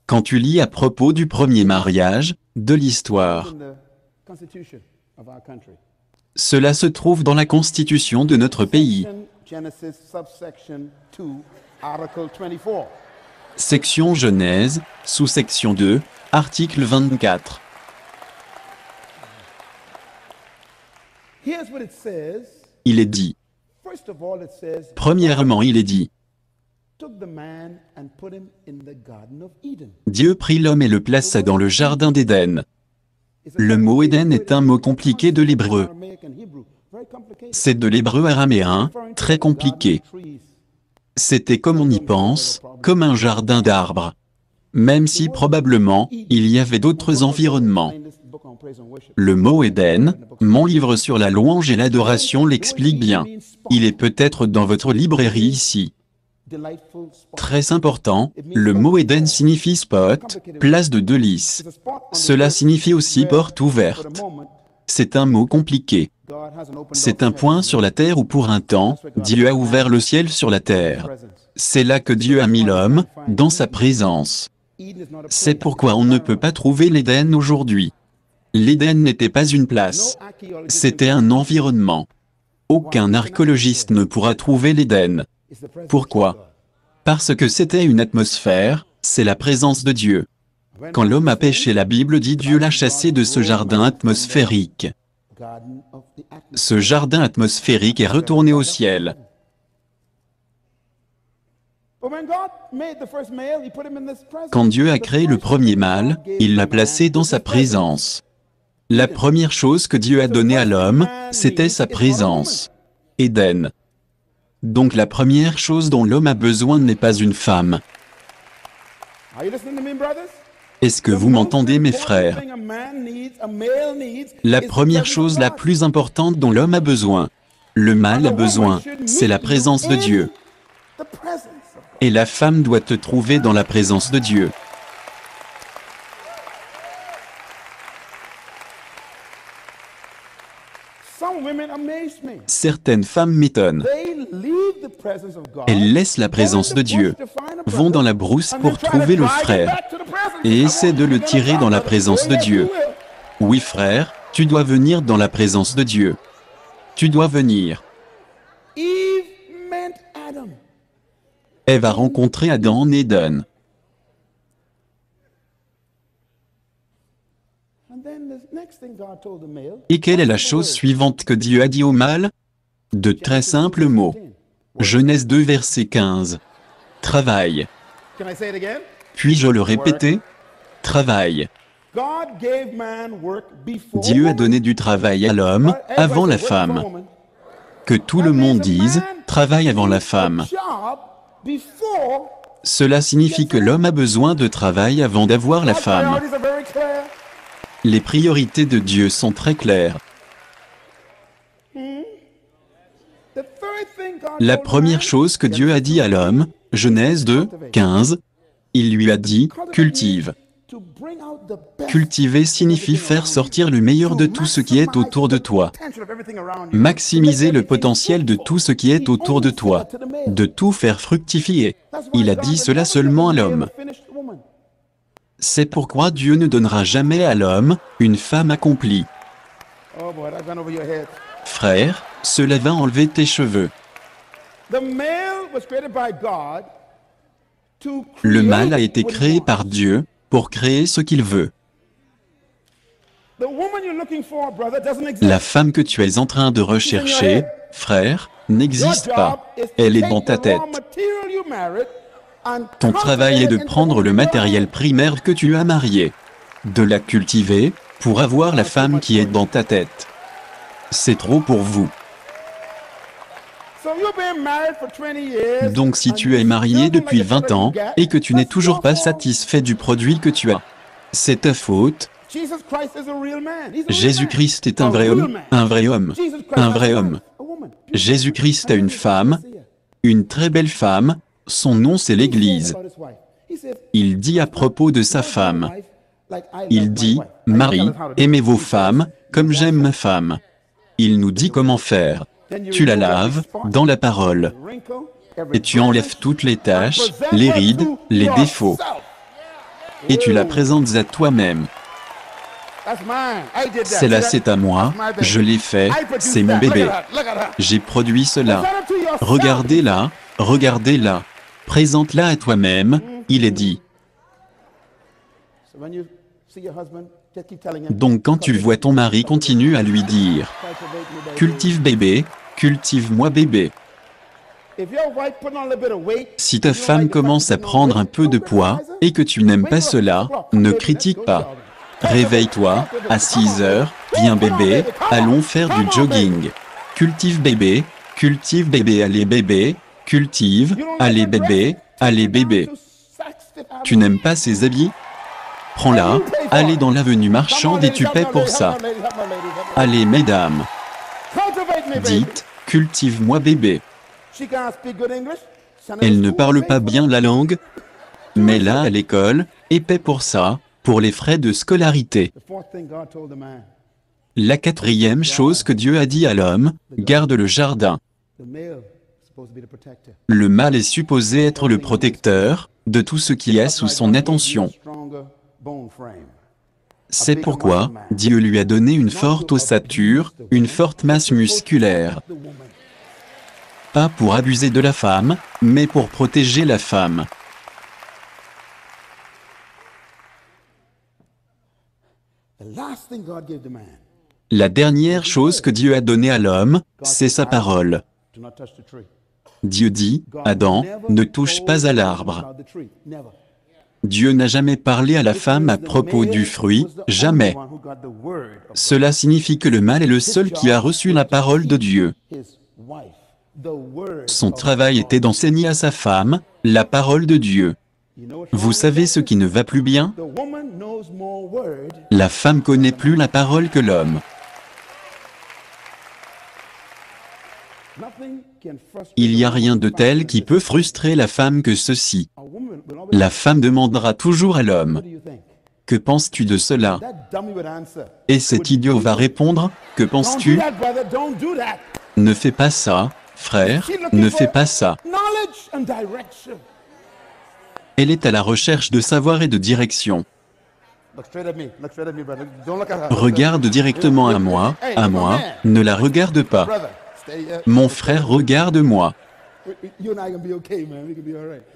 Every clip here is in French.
Quand tu lis à propos du premier mariage, de l'histoire, cela se trouve dans la Constitution de notre pays. Section Genèse, sous-section 2, article 24. Il est dit. Premièrement, il est dit. Dieu prit l'homme et le plaça dans le jardin d'Éden. Le mot Éden est un mot compliqué de l'hébreu. C'est de l'hébreu araméen, très compliqué. C'était comme on y pense, comme un jardin d'arbres. Même si probablement, il y avait d'autres environnements. Le mot Éden, mon livre sur la louange et l'adoration l'explique bien. Il est peut-être dans votre librairie ici. Très important, le mot Éden signifie spot, place de délices. Cela signifie aussi porte ouverte. C'est un mot compliqué. C'est un point sur la terre où pour un temps, Dieu a ouvert le ciel sur la terre. C'est là que Dieu a mis l'homme, dans sa présence. C'est pourquoi on ne peut pas trouver l'Éden aujourd'hui. L'Éden n'était pas une place. C'était un environnement. Aucun archéologiste ne pourra trouver l'Éden. Pourquoi? Parce que c'était une atmosphère, c'est la présence de Dieu. Quand l'homme a péché, la Bible dit Dieu l'a chassé de ce jardin atmosphérique. Ce jardin atmosphérique est retourné au ciel. Quand Dieu a créé le premier mâle, il l'a placé dans sa présence. La première chose que Dieu a donnée à l'homme, c'était sa présence. Éden. Donc la première chose dont l'homme a besoin n'est pas une femme. Est-ce que vous m'entendez, mes frères? La première chose la plus importante dont l'homme a besoin, le mâle a besoin, c'est la présence de Dieu. Et la femme doit te trouver dans la présence de Dieu. Certaines femmes m'étonnent. Elles laissent la présence de Dieu, vont dans la brousse pour trouver le frère, et essaient de le tirer dans la présence de Dieu. Oui, frère, tu dois venir dans la présence de Dieu. Tu dois venir. Ève a rencontré Adam en Éden. Et quelle est la chose suivante que Dieu a dit au mâle? De très simples mots. Genèse 2, verset 15. Travaille. Puis-je le répéter? Travaille. Dieu a donné du travail à l'homme, avant la femme. Que tout le monde dise, travaille avant la femme. Cela signifie que l'homme a besoin de travail avant d'avoir la femme. Les priorités de Dieu sont très claires. La première chose que Dieu a dit à l'homme, Genèse 2, 15, il lui a dit, cultive. Cultiver signifie faire sortir le meilleur de tout ce qui est autour de toi. Maximiser le potentiel de tout ce qui est autour de toi. De tout faire fructifier. Il a dit cela seulement à l'homme. C'est pourquoi Dieu ne donnera jamais à l'homme une femme accomplie. Frère, cela va enlever tes cheveux. Le mâle a été créé par Dieu pour créer ce qu'il veut. La femme que tu es en train de rechercher, frère, n'existe pas. Elle est dans ta tête. Ton travail est de prendre le matériel primaire que tu as marié, de la cultiver, pour avoir la femme qui est dans ta tête. C'est trop pour vous. Donc si tu es marié depuis 20 ans, et que tu n'es toujours pas satisfait du produit que tu as, c'est ta faute. Jésus-Christ est un vrai homme, un vrai homme, un vrai homme. Jésus-Christ a une femme, une très belle femme, son nom c'est l'Église. Il dit à propos de sa femme, il dit, Marie, aimez vos femmes, comme j'aime ma femme. Il nous dit comment faire. Tu la laves, dans la parole. et tu enlèves toutes les taches, les rides, les défauts, et tu la présentes à toi-même. Celle-là, c'est à moi, je l'ai fait, c'est mon bébé. J'ai produit cela. Regardez-la, regardez-la. Présente-la à toi-même, il est dit. Donc quand tu vois ton mari, continue à lui dire, cultive bébé, cultive-moi bébé. Si ta femme commence à prendre un peu de poids, et que tu n'aimes pas cela, ne critique pas. Réveille-toi, à 6 heures, viens bébé, allons faire du jogging. Cultive bébé, allez bébé, cultive, allez bébé, allez bébé. Tu n'aimes pas ses habits? Prends-la, allez dans l'avenue Marchande et tu paies pour ça. Allez mesdames. Dites, cultive-moi bébé. Elle ne parle pas bien la langue, mais là à l'école, et paie pour ça, pour les frais de scolarité. La quatrième chose que Dieu a dit à l'homme, garde le jardin. Le mâle est supposé être le protecteur de tout ce qui est sous son attention. C'est pourquoi Dieu lui a donné une forte ossature, une forte masse musculaire. Pas pour abuser de la femme, mais pour protéger la femme. La dernière chose que Dieu a donnée à l'homme, c'est sa parole. Dieu dit, Adam, ne touche pas à l'arbre. Dieu n'a jamais parlé à la femme à propos du fruit, jamais. Cela signifie que le mâle est le seul qui a reçu la parole de Dieu. Son travail était d'enseigner à sa femme la parole de Dieu. Vous savez ce qui ne va plus bien? La femme connaît plus la parole que l'homme. Il n'y a rien de tel qui peut frustrer la femme que ceci. La femme demandera toujours à l'homme, « Que penses-tu de cela ?» Et cet idiot va répondre, « Que penses-tu » ? Ne fais pas ça, frère, ne fais pas ça. Elle est à la recherche de savoir et de direction. Regarde directement à moi, ne la regarde pas. Mon frère, regarde-moi.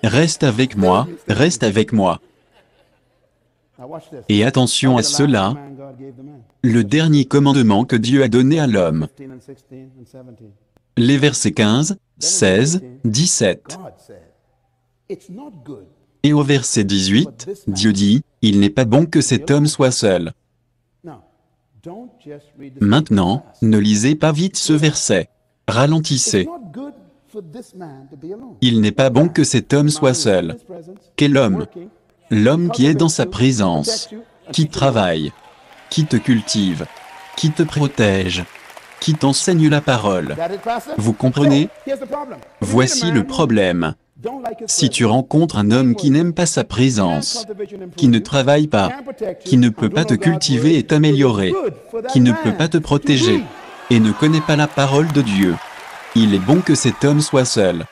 Reste avec moi, reste avec moi. Et attention à cela, le dernier commandement que Dieu a donné à l'homme. Les versets 15, 16, 17. Et au verset 18, Dieu dit, « Il n'est pas bon que cet homme soit seul. » Maintenant, ne lisez pas vite ce verset. Ralentissez. Il n'est pas bon que cet homme soit seul. Quel homme? L'homme qui est dans sa présence, qui travaille, qui te cultive, qui te protège, qui t'enseigne la parole. Vous comprenez? Voici le problème. Si tu rencontres un homme qui n'aime pas sa présence, qui ne travaille pas, qui ne peut pas te cultiver et t'améliorer, qui ne peut pas te protéger, et ne connaît pas la parole de Dieu, il est bon que cet homme soit seul.